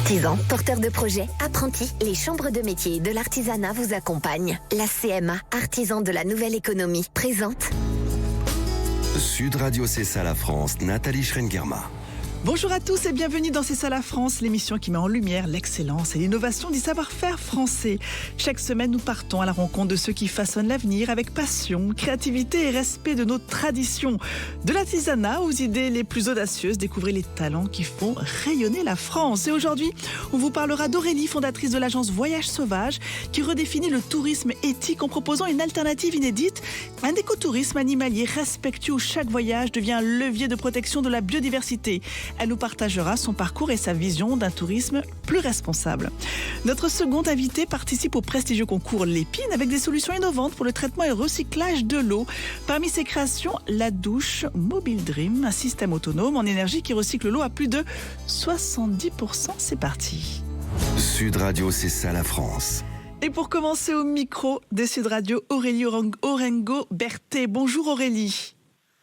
Artisans, porteurs de projets, apprentis, les chambres de métiers de l'artisanat vous accompagnent. La CMA, artisan de la nouvelle économie, présente Sud Radio C'est ça la France, Nathalie Schrengerma. Bonjour à tous et bienvenue dans C'est ça la France, l'émission qui met en lumière l'excellence et l'innovation du savoir-faire français. Chaque semaine, nous partons à la rencontre de ceux qui façonnent l'avenir avec passion, créativité et respect de nos traditions. De l'artisanat aux idées les plus audacieuses, découvrez les talents qui font rayonner la France. Et aujourd'hui, on vous parlera d'Aurélie, fondatrice de l'agence Voyage Sauvage, qui redéfinit le tourisme éthique en proposant une alternative inédite, un écotourisme animalier respectueux où chaque voyage devient un levier de protection de la biodiversité. Elle nous partagera son parcours et sa vision d'un tourisme plus responsable. Notre second invité participe au prestigieux concours Lépine avec des solutions innovantes pour le traitement et le recyclage de l'eau. Parmi ses créations, la douche Mobile Dream, un système autonome en énergie qui recycle l'eau à plus de 70%. C'est parti. Sud Radio C'est ça la France. Et pour commencer au micro de Sud Radio, Aurélie Orengo-Berthet. Bonjour Aurélie.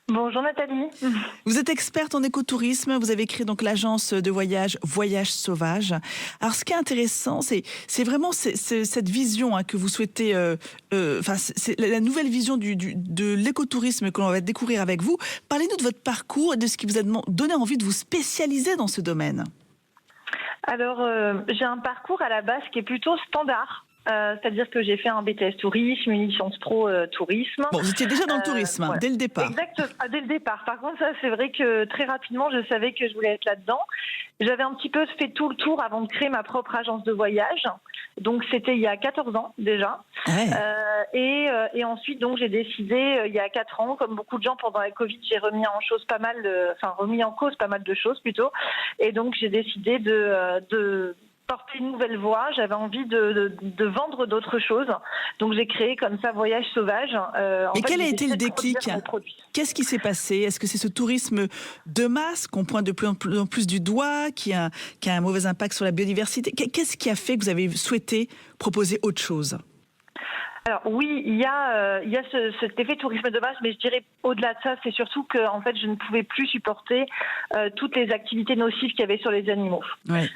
Bonjour Nathalie. Vous êtes experte en écotourisme, vous avez créé donc l'agence de voyage Voyage Sauvage. Alors ce qui est intéressant, c'est vraiment cette vision que vous souhaitez, c'est la nouvelle vision de l'écotourisme que l'on va découvrir avec vous. Parlez-nous de votre parcours et de ce qui vous a donné envie de vous spécialiser dans ce domaine. Alors j'ai un parcours à la base qui est plutôt standard. C'est-à-dire que j'ai fait un BTS tourisme, une licence pro tourisme. Bon, vous étiez déjà dans le tourisme, voilà. Dès le départ. Exactement, dès le départ. Par contre, ça, c'est vrai que très rapidement, je savais que je voulais être là-dedans. J'avais un petit peu fait tout le tour avant de créer ma propre agence de voyage. Donc, c'était il y a 14 ans déjà. Ouais. Et ensuite, donc, j'ai décidé, il y a 4 ans, comme beaucoup de gens pendant la Covid, j'ai remis en cause pas mal de choses plutôt. Et donc, j'ai décidé de porter une nouvelle voie, j'avais envie de vendre d'autres choses. Donc j'ai créé comme ça Voyage Sauvage. Et quel a été le déclic ? Qu'est-ce qui s'est passé ? Est-ce que c'est ce tourisme de masse qu'on pointe de plus en plus du doigt, qui a un mauvais impact sur la biodiversité ? Qu'est-ce qui a fait que vous avez souhaité proposer autre chose ? Alors oui, il y a cet effet tourisme de masse, mais je dirais au-delà de ça, c'est surtout que en fait, je ne pouvais plus supporter toutes les activités nocives qu'il y avait sur les animaux. Ouais.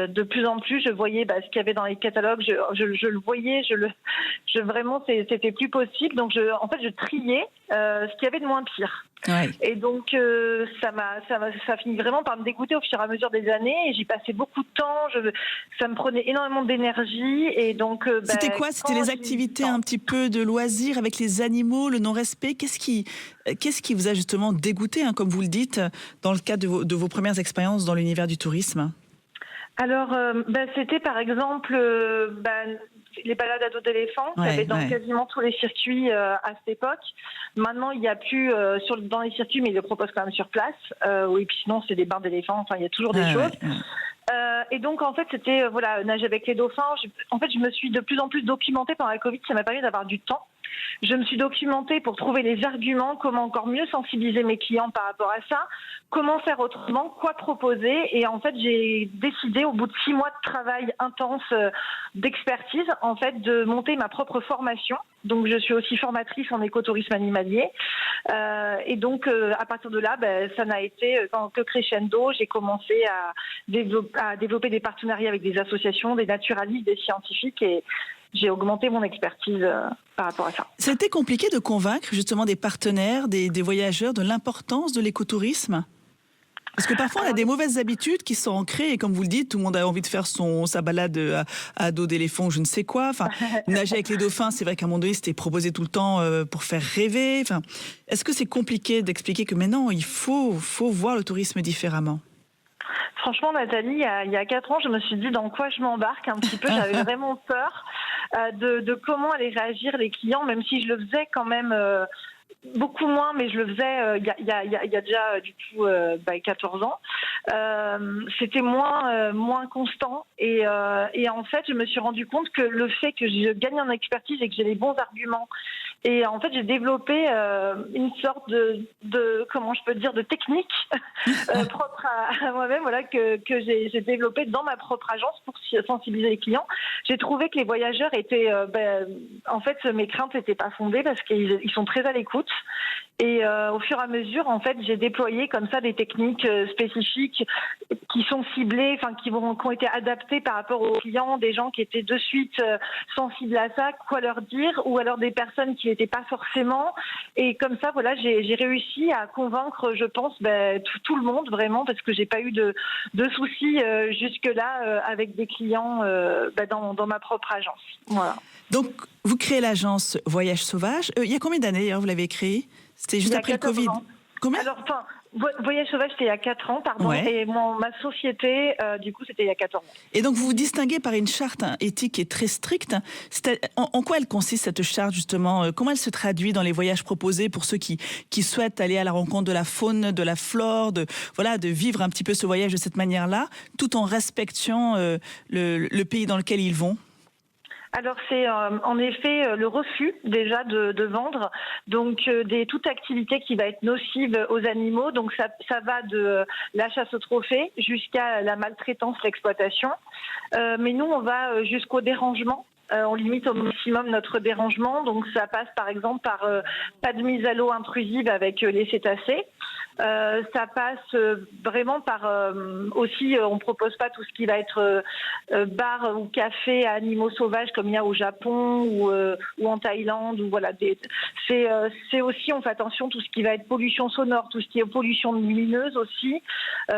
De plus en plus, je voyais ce qu'il y avait dans les catalogues, je le voyais, vraiment, c'était plus possible. Donc je triais ce qu'il y avait de moins pire. Ouais. Et donc ça finit vraiment par me dégoûter au fur et à mesure des années. Et j'y passais beaucoup de temps. Ça me prenait énormément d'énergie. Et donc c'était quoi ? C'était les activités un petit peu de loisirs avec les animaux, le non-respect. Qu'est-ce qui vous a justement dégoûté, comme vous le dites, dans le cadre de vos premières expériences dans l'univers du tourisme ? Alors, c'était par exemple les balades à dos d'éléphant, qu'il y avait dans quasiment tous les circuits à cette époque. Maintenant, il n'y a plus dans les circuits, mais ils le proposent quand même sur place. Oui, puis sinon, c'est des bains d'éléphants. Enfin, il y a toujours des choses. Et donc, en fait, c'était nager avec les dauphins. Je me suis de plus en plus documentée pendant la Covid. Ça m'a permis d'avoir du temps. Je me suis documentée pour trouver les arguments, comment encore mieux sensibiliser mes clients par rapport à ça, comment faire autrement, quoi proposer. Et en fait, j'ai décidé, au bout de 6 mois de travail intense d'expertise, en fait, de monter ma propre formation. Donc, je suis aussi formatrice en écotourisme animalier. Et donc, à partir de là, ça n'a été que crescendo. J'ai commencé à développer des partenariats avec des associations, des naturalistes, des scientifiques, et j'ai augmenté mon expertise par rapport à ça. C'était compliqué de convaincre justement des partenaires, des voyageurs de l'importance de l'écotourisme ? Parce que parfois on a des mauvaises habitudes qui sont ancrées et comme vous le dites, tout le monde a envie de faire sa balade à dos d'éléphant, je ne sais quoi. Enfin, nager avec les dauphins, c'est vrai qu'à un moment donné c'était proposé tout le temps pour faire rêver. Enfin, est-ce que c'est compliqué d'expliquer que maintenant il faut voir le tourisme différemment ? Franchement, Nathalie, il y a 4 ans, je me suis dit dans quoi je m'embarque un petit peu. J'avais vraiment peur de comment allaient réagir les clients, même si je le faisais quand même beaucoup moins, mais je le faisais il y a déjà du coup 14 ans. C'était moins constant et en fait, je me suis rendu compte que le fait que je gagne en expertise et que j'ai les bons arguments Et en fait, j'ai développé une sorte de comment je peux dire, de technique propre à moi-même, voilà, que j'ai développé dans ma propre agence pour sensibiliser les clients. J'ai trouvé que les voyageurs étaient, en fait, mes craintes n'étaient pas fondées parce qu'ils sont très à l'écoute. Et au fur et à mesure, en fait, j'ai déployé comme ça des techniques spécifiques qui sont ciblées, enfin qui ont été adaptées par rapport aux clients, des gens qui étaient de suite sensibles à ça, quoi leur dire, ou alors des personnes qui n'étaient pas forcément. Et comme ça, voilà, j'ai réussi à convaincre, je pense, tout le monde vraiment, parce que j'ai pas eu de soucis jusque-là avec des clients dans ma propre agence. Voilà. Donc, vous créez l'agence Voyage Sauvage. Il y a combien d'années vous l'avez créée? C'était juste après le Covid. Combien? Alors, Voyage Sauvage, c'était il y a 4 ans, pardon. Ouais. Et ma société, du coup, c'était il y a 14 ans. Et donc, vous vous distinguez par une charte éthique qui est très stricte. En quoi elle consiste, cette charte, justement? Comment elle se traduit dans les voyages proposés pour ceux qui souhaitent aller à la rencontre de la faune, de la flore, de vivre un petit peu ce voyage de cette manière-là, tout en respectant le pays dans lequel ils vont? Alors c'est en effet le refus déjà de vendre, donc toute activité qui va être nocive aux animaux, donc ça va de la chasse au trophée jusqu'à la maltraitance, l'exploitation, mais nous on va jusqu'au dérangement. On limite au maximum notre dérangement, donc ça passe par exemple par pas de mise à l'eau intrusive avec les cétacés. Ça passe vraiment par aussi, on propose pas tout ce qui va être bar ou café à animaux sauvages comme il y a au Japon ou en Thaïlande, ou voilà. C'est aussi, on fait attention tout ce qui va être pollution sonore, tout ce qui est pollution lumineuse aussi.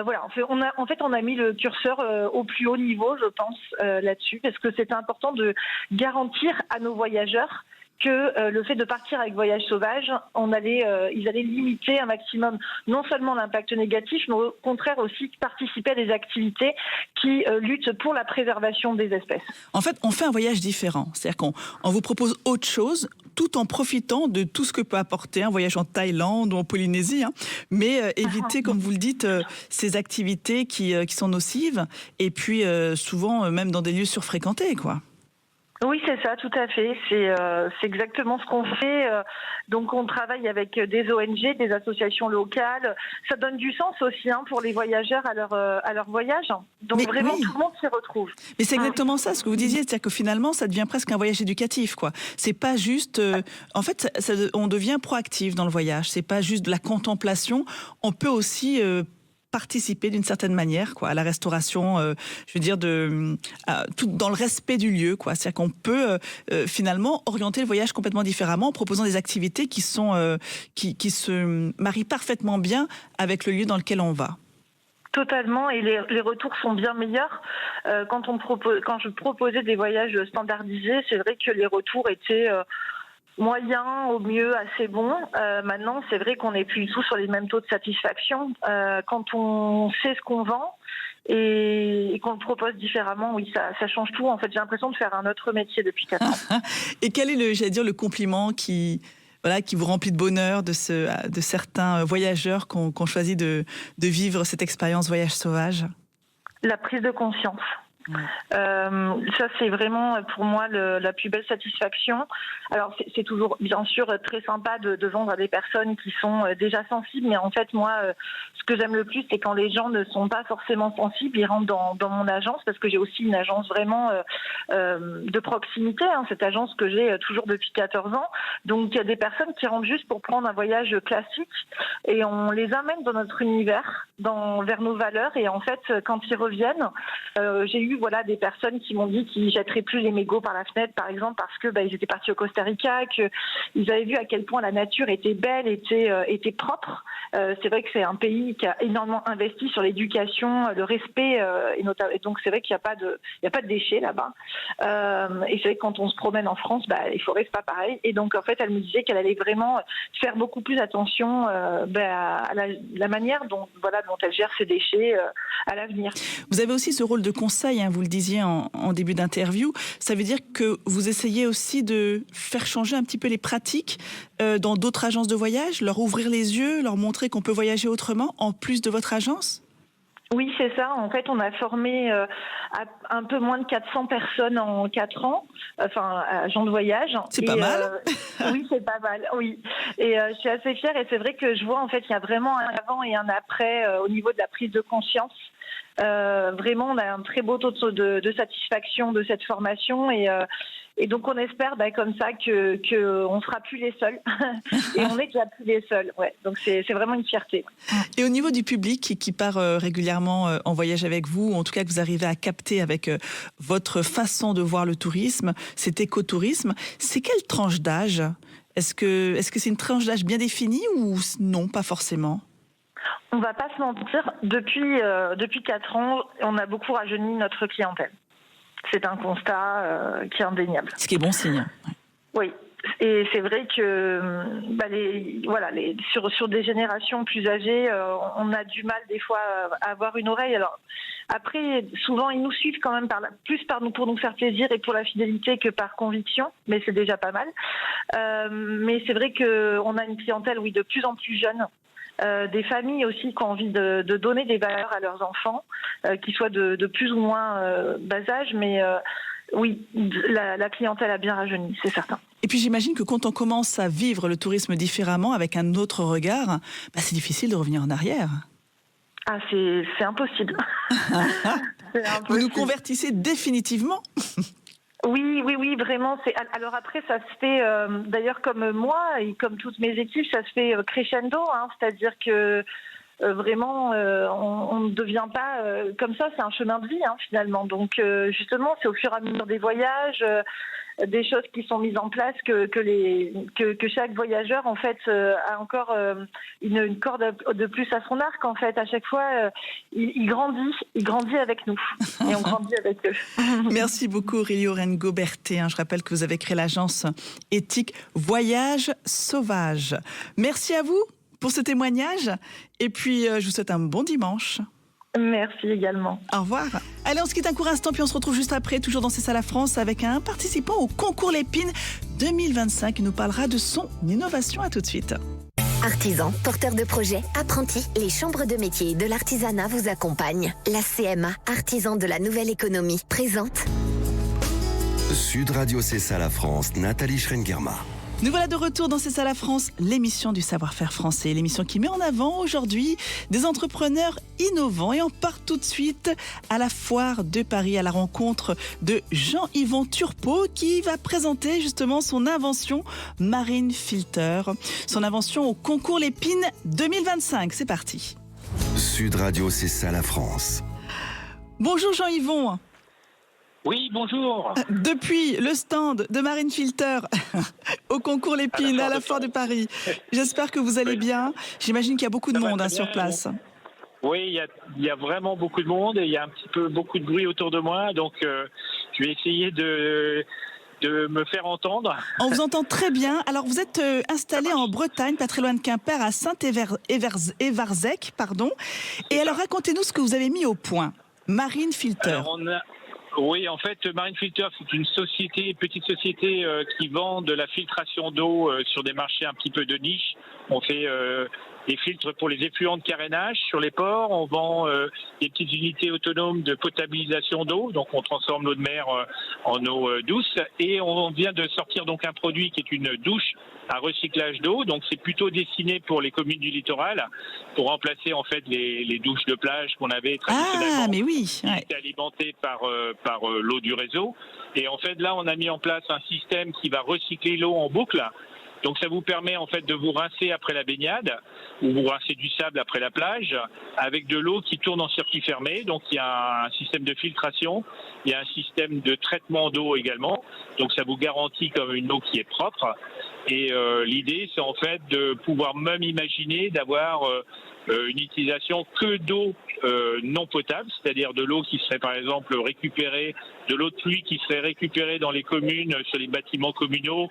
Voilà, on a mis le curseur au plus haut niveau, je pense, là-dessus, parce que c'est important de garantir à nos voyageurs que le fait de partir avec Voyage Sauvage, ils allaient limiter un maximum non seulement l'impact négatif, mais au contraire aussi participer à des activités qui luttent pour la préservation des espèces. En fait, on fait un voyage différent. C'est-à-dire qu'on vous propose autre chose, tout en profitant de tout ce que peut apporter un voyage en Thaïlande ou en Polynésie, mais éviter, comme vous le dites, ces activités qui sont nocives, et puis souvent même dans des lieux surfréquentés, quoi. Oui, c'est ça, tout à fait. C'est exactement ce qu'on fait. Donc, on travaille avec des ONG, des associations locales. Ça donne du sens aussi pour les voyageurs à leur voyage. Donc, vraiment, oui, tout le monde s'y retrouve. Mais c'est exactement ça, ce que vous disiez. C'est-à-dire que finalement, ça devient presque un voyage éducatif, quoi. C'est pas juste... en fait, on devient proactif dans le voyage. C'est pas juste de la contemplation. On peut aussi... participer d'une certaine manière, quoi, à la restauration, je veux dire, tout dans le respect du lieu, quoi. C'est-à-dire qu'on peut finalement orienter le voyage complètement différemment en proposant des activités qui se marient parfaitement bien avec le lieu dans lequel on va. Totalement, et les retours sont bien meilleurs. Quand je proposais des voyages standardisés, c'est vrai que les retours étaient... moyen, au mieux, assez bon. Maintenant, c'est vrai qu'on n'est plus du tout sur les mêmes taux de satisfaction. Quand on sait ce qu'on vend et qu'on le propose différemment, oui, ça change tout. En fait, j'ai l'impression de faire un autre métier depuis 4 ans. Et quel est le compliment qui vous remplit de bonheur de certains voyageurs qui ont choisi de vivre cette expérience Voyage Sauvage? La prise de conscience. Ça, c'est vraiment pour moi la plus belle satisfaction. Alors, c'est toujours bien sûr très sympa de vendre à des personnes qui sont déjà sensibles, mais en fait, moi, ce que j'aime le plus, c'est quand les gens ne sont pas forcément sensibles, ils rentrent dans mon agence, parce que j'ai aussi une agence vraiment de proximité, cette agence que j'ai toujours depuis 14 ans. Donc, il y a des personnes qui rentrent juste pour prendre un voyage classique, et on les amène dans notre univers, vers nos valeurs, et en fait, quand ils reviennent, j'ai eu des personnes qui m'ont dit qu'ils jetteraient plus les mégots par la fenêtre, par exemple, parce que ils étaient partis au Costa Rica, qu'ils avaient vu à quel point la nature était belle, était propre. C'est vrai que c'est un pays qui a énormément investi sur l'éducation, le respect, et donc c'est vrai qu'il n'y a pas de déchets là-bas. Et c'est vrai que quand on se promène en France, les forêts c'est pas pareil. Et donc en fait, elle me disait qu'elle allait vraiment faire beaucoup plus attention à la manière dont elle gère ses déchets à l'avenir. Vous avez aussi ce rôle de conseil, vous le disiez en début d'interview. Ça veut dire que vous essayez aussi de faire changer un petit peu les pratiques dans d'autres agences de voyage, leur ouvrir les yeux, leur montrer qu'on peut voyager autrement, en plus de votre agence? Oui, c'est ça. En fait, on a formé un peu moins de 400 personnes en 4 ans, enfin, agents de voyage. C'est pas mal. Oui, c'est pas mal, oui. Et je suis assez fière et c'est vrai que je vois, en fait, il y a vraiment un avant et un après au niveau de la prise de conscience. Vraiment, on a un très beau taux de satisfaction de cette formation et donc on espère comme ça que on sera plus les seuls et on est déjà plus les seuls. Ouais. Donc c'est vraiment une fierté. Et au niveau du public qui part régulièrement en voyage avec vous, ou en tout cas que vous arrivez à capter avec votre façon de voir le tourisme, cet écotourisme, c'est quelle tranche d'âge ? Est-ce que c'est une tranche d'âge bien définie ou non, pas forcément ? On va pas se mentir, depuis 4 ans, on a beaucoup rajeuni notre clientèle. C'est un constat qui est indéniable. Ce qui est bon signe. Oui, et c'est vrai que sur des générations plus âgées, on a du mal des fois à avoir une oreille. Alors après, souvent ils nous suivent quand même pour nous faire plaisir et pour la fidélité que par conviction, mais c'est déjà pas mal. Mais c'est vrai qu'on a une clientèle, oui, de plus en plus jeune. Des familles aussi qui ont envie de donner des valeurs à leurs enfants, qui soient de plus ou moins bas âge, mais oui, la clientèle a bien rajeuni, c'est certain. Et puis j'imagine que quand on commence à vivre le tourisme différemment, avec un autre regard, c'est difficile de revenir en arrière. Ah, c'est impossible. C'est impossible. Vous nous convertissez définitivement. Oui, vraiment. Alors après, ça se fait, d'ailleurs comme moi et comme toutes mes équipes, ça se fait crescendo, c'est-à-dire que vraiment, on ne devient pas comme ça, c'est un chemin de vie finalement. Donc justement, c'est au fur et à mesure des voyages, des choses qui sont mises en place que chaque voyageur en fait a encore une corde de plus à son arc en fait. À chaque fois, il grandit avec nous et on grandit avec eux. Merci beaucoup Aurélie Oren-Gauberté. Je rappelle que vous avez créé l'agence éthique Voyage Sauvage. Merci à vous pour ce témoignage et puis je vous souhaite un bon dimanche. Merci également. Au revoir. Allez, on se quitte un court instant, puis on se retrouve juste après, toujours dans C'est ça la France, avec un participant au concours Lépine 2025 qui nous parlera de son innovation. À tout de suite. Artisans, porteurs de projets, apprentis, les chambres de métiers de l'artisanat vous accompagnent. La CMA, artisan de la nouvelle économie, présente Sud Radio C'est ça la France, Nathalie Schrengerma. Nous voilà de retour dans C'est ça la France, l'émission du savoir-faire français, l'émission qui met en avant aujourd'hui des entrepreneurs innovants. Et on part tout de suite à la foire de Paris, à la rencontre de Jean-Yvon Turpot qui va présenter justement son invention Marine Filter, son invention au concours Lépine 2025. C'est parti. Sud Radio C'est ça la France. Bonjour Jean-Yvon. Oui, bonjour. Depuis le stand de Marine Filter au concours Lépine à la foire de Paris, j'espère que vous allez bien. J'imagine qu'il y a beaucoup de monde sur place. Oui, il y a vraiment beaucoup de monde et il y a un petit peu beaucoup de bruit autour de moi, donc je vais essayer de me faire entendre. On vous entend très bien. Alors vous êtes installé en Bretagne, pas très loin de Quimper, à Saint-Évarzec, pardon. Et alors racontez-nous ce que vous avez mis au point. Marine Filter. Oui, en fait, Marine Filter, c'est une petite société qui vend de la filtration d'eau sur des marchés un petit peu de niche. On fait des filtres pour les effluents de carénage sur les ports. On vend des petites unités autonomes de potabilisation d'eau. Donc, on transforme l'eau de mer en eau douce. Et on vient de sortir donc un produit qui est une douche à recyclage d'eau. Donc, c'est plutôt destiné pour les communes du littoral pour remplacer en fait les douches de plage qu'on avait traditionnellement. Ah, mais oui. Qui étaient alimentées par l'eau du réseau. Et en fait, là, on a mis en place un système qui va recycler l'eau en boucle. Donc ça vous permet en fait de vous rincer après la baignade ou vous rincer du sable après la plage avec de l'eau qui tourne en circuit fermé. Donc il y a un système de filtration, il y a un système de traitement d'eau également. Donc ça vous garantit comme une eau qui est propre. Et l'idée c'est en fait de pouvoir même imaginer d'avoir une utilisation que d'eau non potable, c'est-à-dire de l'eau qui serait par exemple récupérée, de l'eau de pluie qui serait récupérée dans les communes, sur les bâtiments communaux,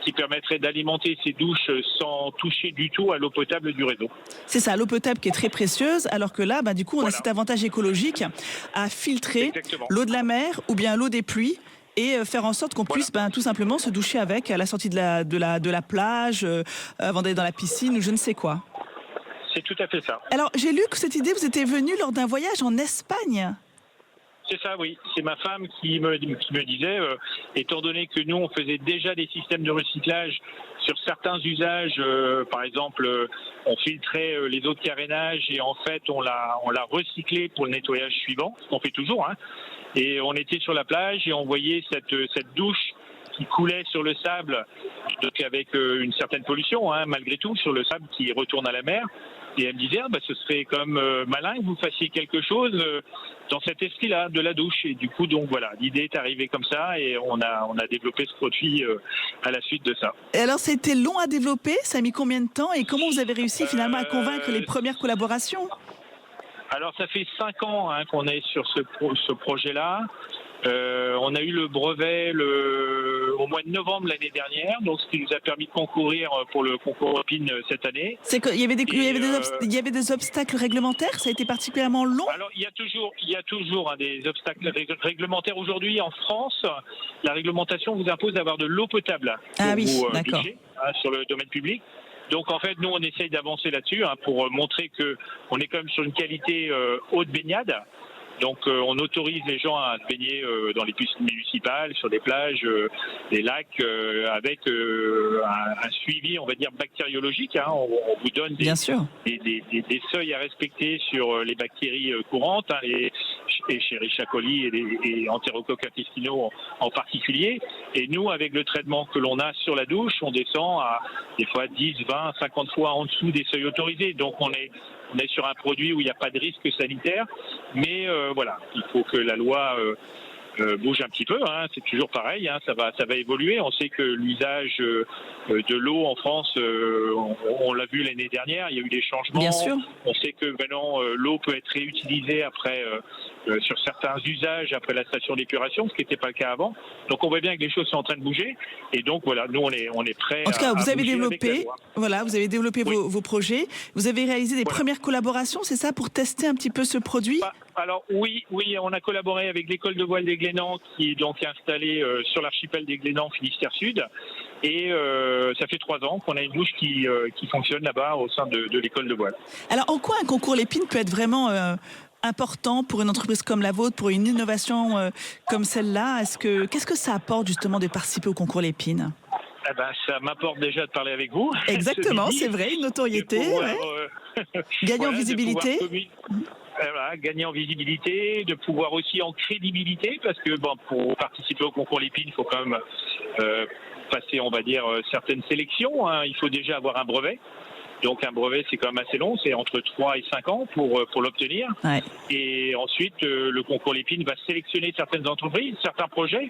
qui permettrait d'alimenter ces douches sans toucher du tout à l'eau potable du réseau. C'est ça, l'eau potable qui est très précieuse, alors que là, du coup, on a cet avantage écologique à filtrer l'eau de la mer ou bien l'eau des pluies et faire en sorte qu'on puisse tout simplement se doucher avec à la sortie de la plage, avant d'aller dans la piscine ou je ne sais quoi. c'est tout à fait ça. Alors, j'ai lu que cette idée vous était venue lors d'un voyage en Espagne. C'est ça, oui. C'est ma femme qui me disait, étant donné que nous, on faisait déjà des systèmes de recyclage sur certains usages, par exemple, on filtrait les eaux de carénage et en fait, on l'a recyclé pour le nettoyage suivant, ce qu'on fait toujours. Hein. Et on était sur la plage et on voyait cette douche qui coulait sur le sable, donc avec une certaine pollution, hein, malgré tout, sur le sable qui retourne à la mer. Et elle me disait, ce serait comme malin que vous fassiez quelque chose dans cet esprit-là, de la douche. Et du coup, donc voilà, l'idée est arrivée comme ça et on a développé ce produit à la suite de ça. Et alors, ça a été long à développer, ça a mis combien de temps et comment vous avez réussi finalement à convaincre les premières collaborations ? Alors, ça fait 5 ans qu'on est sur ce projet-là. On a eu le brevet au mois de novembre l'année dernière, donc ce qui nous a permis de concourir pour le concours Epine cette année. C'est qu'il y avait des obstacles réglementaires, ça a été particulièrement long. Alors il y a toujours des obstacles réglementaires aujourd'hui en France. La réglementation vous impose d'avoir de l'eau potable d'accord. Sur le domaine public. Donc en fait, nous on essaye d'avancer là-dessus pour montrer que on est quand même sur une qualité haute baignade. Donc on autorise les gens à se baigner dans les piscines municipales, sur des plages, des lacs, avec un suivi, on va dire, bactériologique. Hein. On vous donne des seuils à respecter sur les bactéries courantes, les Escherichia coli et Enterocoques intestinaux en particulier. Et nous, avec le traitement que l'on a sur la douche, on descend à des fois 10, 20, 50 fois en dessous des seuils autorisés. Donc on est sur un produit où il n'y a pas de risque sanitaire, mais voilà, il faut que la loi bouge un petit peu, hein, c'est toujours pareil, hein, ça va évoluer. On sait que l'usage de l'eau en France, on l'a vu l'année dernière, il y a eu des changements. Bien sûr. On sait que maintenant l'eau peut être réutilisée après sur certains usages après la station d'épuration, ce qui n'était pas le cas avant. Donc on voit bien que les choses sont en train de bouger. Et donc voilà, nous on est prêts. En tout cas, vous avez développé, Oui. vos projets. Vous avez réalisé des premières collaborations, c'est ça, pour tester un petit peu ce produit? Alors oui, on a collaboré avec l'école de voile des Glénans qui est donc installée sur l'archipel des Glénans, Finistère Sud. Et ça fait 3 ans qu'on a une douche qui fonctionne là-bas au sein de l'école de voile. Alors en quoi un concours Lépine peut être vraiment important pour une entreprise comme la vôtre, pour une innovation comme celle-là? Qu'est-ce que ça apporte justement de participer au concours Lépine? Ça m'apporte déjà de parler avec vous. Exactement, c'est vrai, une notoriété. Gagner en visibilité. Gagner en visibilité, de pouvoir aussi en crédibilité, parce que pour participer au concours Lépine, il faut quand même passer, on va dire, certaines sélections. Hein. Il faut déjà avoir un brevet. Donc un brevet, c'est quand même assez long, c'est entre 3 et 5 ans pour l'obtenir. Ouais. Et ensuite, le concours Lépine va sélectionner certaines entreprises, certains projets.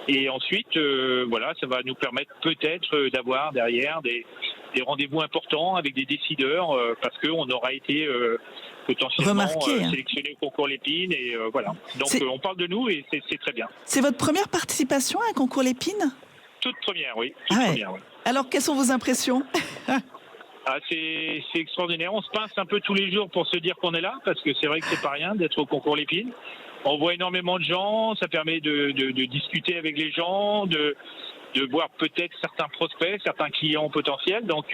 Et ensuite, ça va nous permettre peut-être d'avoir derrière des rendez-vous importants avec des décideurs, parce qu'on aura été potentiellement sélectionné au concours Lépine. Et voilà. Donc on parle de nous et c'est très bien. C'est votre première participation à un concours Lépine? Toute première, oui. Alors, quelles sont vos impressions? C'est extraordinaire. On se pince un peu tous les jours pour se dire qu'on est là, parce que c'est vrai que c'est pas rien d'être au concours Lépine. On voit énormément de gens, ça permet de discuter avec les gens, de voir peut-être certains prospects, certains clients potentiels. Donc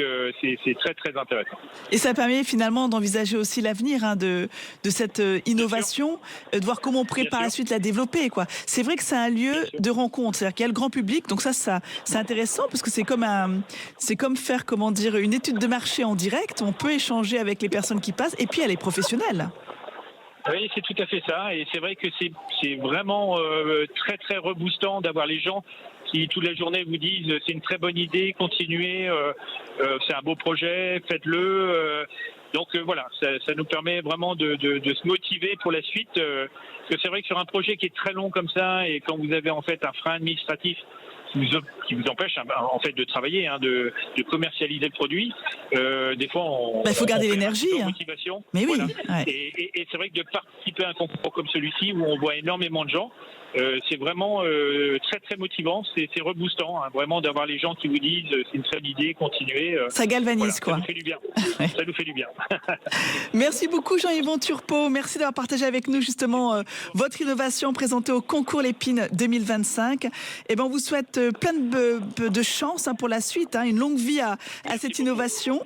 c'est très très intéressant. Et ça permet finalement d'envisager aussi l'avenir de cette innovation, de voir comment on pourrait par la suite la développer, quoi. C'est vrai que c'est un lieu de rencontre, c'est-à-dire qu'il y a le grand public. Donc ça c'est intéressant parce que c'est comme faire une étude de marché en direct. On peut échanger avec les personnes qui passent et puis il y a les professionnels. Oui, c'est tout à fait ça. Et c'est vrai que c'est vraiment très très reboostant d'avoir les gens qui toute la journée vous disent c'est une très bonne idée, continuez, c'est un beau projet, faites-le. Donc voilà, ça nous permet vraiment de se motiver pour la suite. Parce que c'est vrai que sur un projet qui est très long comme ça, et quand vous avez en fait un frein administratif qui vous empêche en fait de travailler, de commercialiser le produit. Des fois, il faut garder l'énergie. Motivation. Mais oui. Voilà. Ouais. Et c'est vrai que de participer à un concours comme celui-ci où on voit énormément de gens, c'est vraiment très très motivant, c'est reboostant, vraiment d'avoir les gens qui vous disent c'est une très bonne idée, continuez. Ça galvanise quoi. Ça nous fait du bien. Ça nous fait du bien. Merci beaucoup Jean-Yvon Turpot, merci d'avoir partagé avec nous justement votre innovation présentée au concours Lépine 2025. Et on vous souhaite plein de chance pour la suite, une longue vie à cette innovation.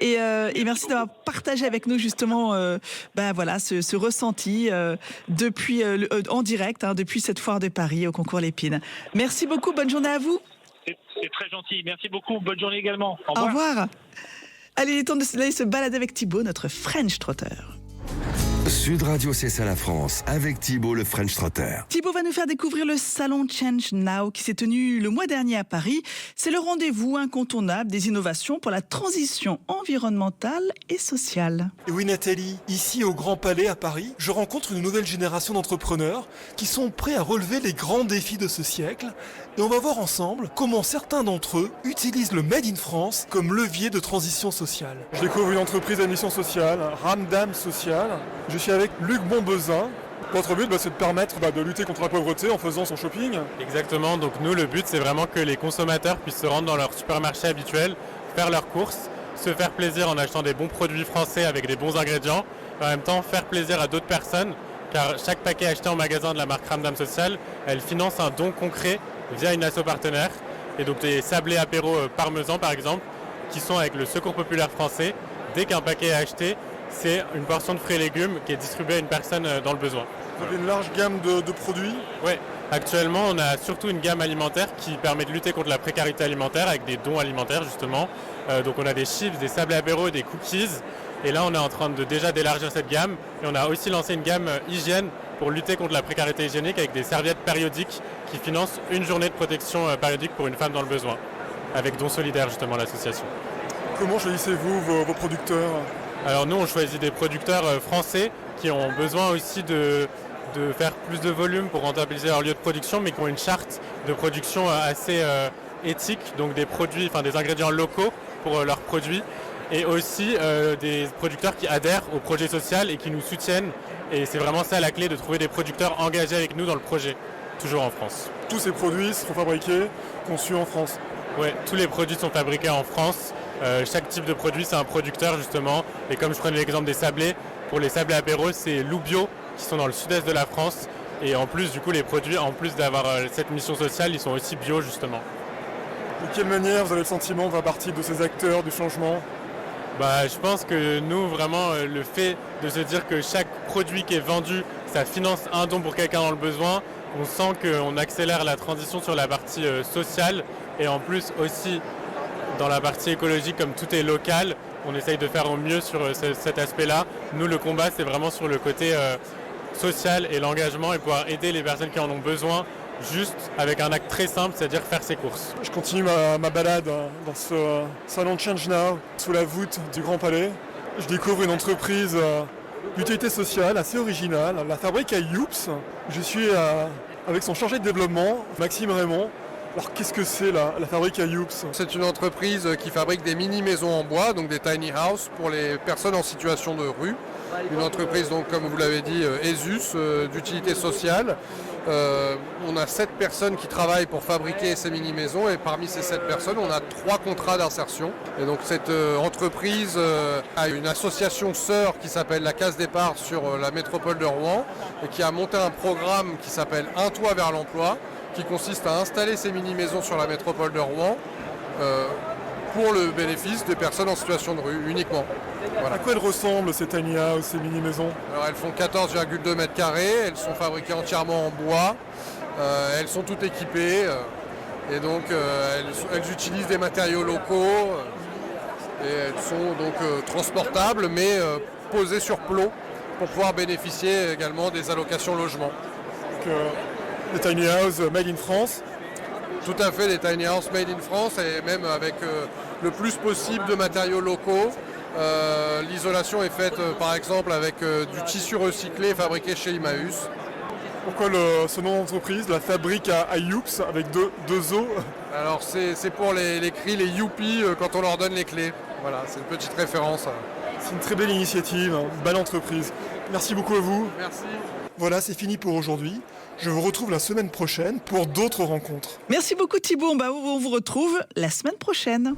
Et merci d'avoir partagé avec nous justement ce ressenti depuis en direct, depuis cette foire de Paris au concours Lépine. Merci beaucoup, bonne journée à vous. C'est très gentil, merci beaucoup, bonne journée également. Au revoir. Allez, il est temps d'aller se balader avec Thibaut, notre French Trotter. Sud Radio, c'est ça la France, avec Thibaut le French Trotter. Thibaut va nous faire découvrir le salon Change Now qui s'est tenu le mois dernier à Paris. C'est le rendez-vous incontournable des innovations pour la transition environnementale et sociale. Et oui Nathalie, ici au Grand Palais à Paris, je rencontre une nouvelle génération d'entrepreneurs qui sont prêts à relever les grands défis de ce siècle. Et on va voir ensemble comment certains d'entre eux utilisent le Made in France comme levier de transition sociale. Je découvre une entreprise à mission sociale, Ramdam Social. Je suis avec Luc Bombezin. Votre but, c'est de permettre de lutter contre la pauvreté en faisant son shopping. Exactement, donc nous le but c'est vraiment que les consommateurs puissent se rendre dans leur supermarché habituel, faire leurs courses, se faire plaisir en achetant des bons produits français avec des bons ingrédients, et en même temps faire plaisir à d'autres personnes, car chaque paquet acheté en magasin de la marque Ramdam Social, elle finance un don concret via une asso partenaire. Et donc des sablés apéro parmesan par exemple, qui sont avec le Secours Populaire Français. Dès qu'un paquet est acheté, c'est une portion de fruits et légumes qui est distribuée à une personne dans le besoin. Vous avez une large gamme de produits ? Oui, actuellement on a surtout une gamme alimentaire qui permet de lutter contre la précarité alimentaire avec des dons alimentaires justement. Donc on a des chips, des sablés apéro, des cookies. Et là on est en train de déjà d'élargir cette gamme. Et on a aussi lancé une gamme hygiène pour lutter contre la précarité hygiénique avec des serviettes périodiques qui financent une journée de protection périodique pour une femme dans le besoin. Avec Don Solidaire justement l'association. Comment choisissez-vous vos producteurs ? Alors nous on choisit des producteurs français qui ont besoin aussi de faire plus de volume pour rentabiliser leur lieu de production, mais qui ont une charte de production assez éthique, donc des ingrédients locaux pour leurs produits, et aussi des producteurs qui adhèrent au projet social et qui nous soutiennent. Et c'est vraiment ça la clé, de trouver des producteurs engagés avec nous dans le projet, toujours en France. Tous ces produits seront fabriqués, conçus en France ? Oui, tous les produits sont fabriqués en France. Chaque type de produit, c'est un producteur justement. Et comme je prenais l'exemple des sablés, pour les sablés apéro, c'est Loup Bio qui sont dans le sud-est de la France. Et en plus, du coup, les produits, en plus d'avoir cette mission sociale, ils sont aussi bio justement. De quelle manière vous avez le sentiment de faire partie de ces acteurs du changement ? Je pense que nous, vraiment, le fait de se dire que chaque produit qui est vendu, ça finance un don pour quelqu'un dans le besoin, on sent qu'on accélère la transition sur la partie sociale. Et en plus aussi, dans la partie écologique, comme tout est local, on essaye de faire au mieux sur cet aspect-là. Nous, le combat, c'est vraiment sur le côté social et l'engagement et pouvoir aider les personnes qui en ont besoin, juste avec un acte très simple, c'est-à-dire faire ses courses. Je continue ma balade dans ce salon Change Now, sous la voûte du Grand Palais. Je découvre une entreprise d'utilité sociale assez originale, la fabrique à Youps. Je suis avec son chargé de développement, Maxime Raymond. Alors qu'est-ce que c'est la fabrique à Youps ? C'est une entreprise qui fabrique des mini-maisons en bois, donc des tiny house pour les personnes en situation de rue. Une entreprise, donc, comme vous l'avez dit, ESUS, d'utilité sociale. On a 7 personnes qui travaillent pour fabriquer ces mini-maisons et parmi ces 7 personnes, on a 3 contrats d'insertion. Et donc cette entreprise a une association sœur qui s'appelle la Case Départ sur la métropole de Rouen et qui a monté un programme qui s'appelle Un toit vers l'emploi, qui consiste à installer ces mini-maisons sur la métropole de Rouen pour le bénéfice des personnes en situation de rue uniquement. Voilà. À quoi elles ressemblent ces tiny house, ces mini-maisons ? Alors elles font 14,2 mètres carrés, elles sont fabriquées entièrement en bois, elles sont toutes équipées et donc elles utilisent des matériaux locaux et elles sont donc transportables mais posées sur plot pour pouvoir bénéficier également des allocations logement. Donc, des tiny house made in France ? Tout à fait, des tiny house made in France et même avec le plus possible de matériaux locaux. L'isolation est faite par exemple avec du tissu recyclé fabriqué chez Emmaüs. Pourquoi ce nom d'entreprise, la fabrique à Youps avec deux os ? Alors c'est pour les cris, les youpies quand on leur donne les clés. Voilà, c'est une petite référence. C'est une très belle initiative, une belle entreprise. Merci beaucoup à vous. Merci. Voilà, c'est fini pour aujourd'hui. Je vous retrouve la semaine prochaine pour d'autres rencontres. Merci beaucoup Thibaut, on vous retrouve la semaine prochaine.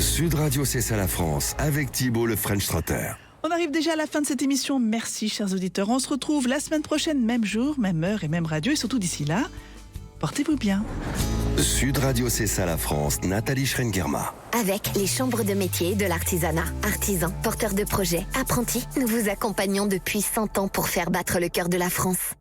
Sud Radio, c'est ça la France, avec Thibaut le French Trotter. On arrive déjà à la fin de cette émission. Merci chers auditeurs. On se retrouve la semaine prochaine, même jour, même heure et même radio. Et surtout d'ici là, portez-vous bien. Sud Radio, c'est ça la France, Nathalie Schrengerma. Avec les chambres de métiers de l'artisanat, artisans, porteurs de projets, apprentis, nous vous accompagnons depuis 100 ans pour faire battre le cœur de la France.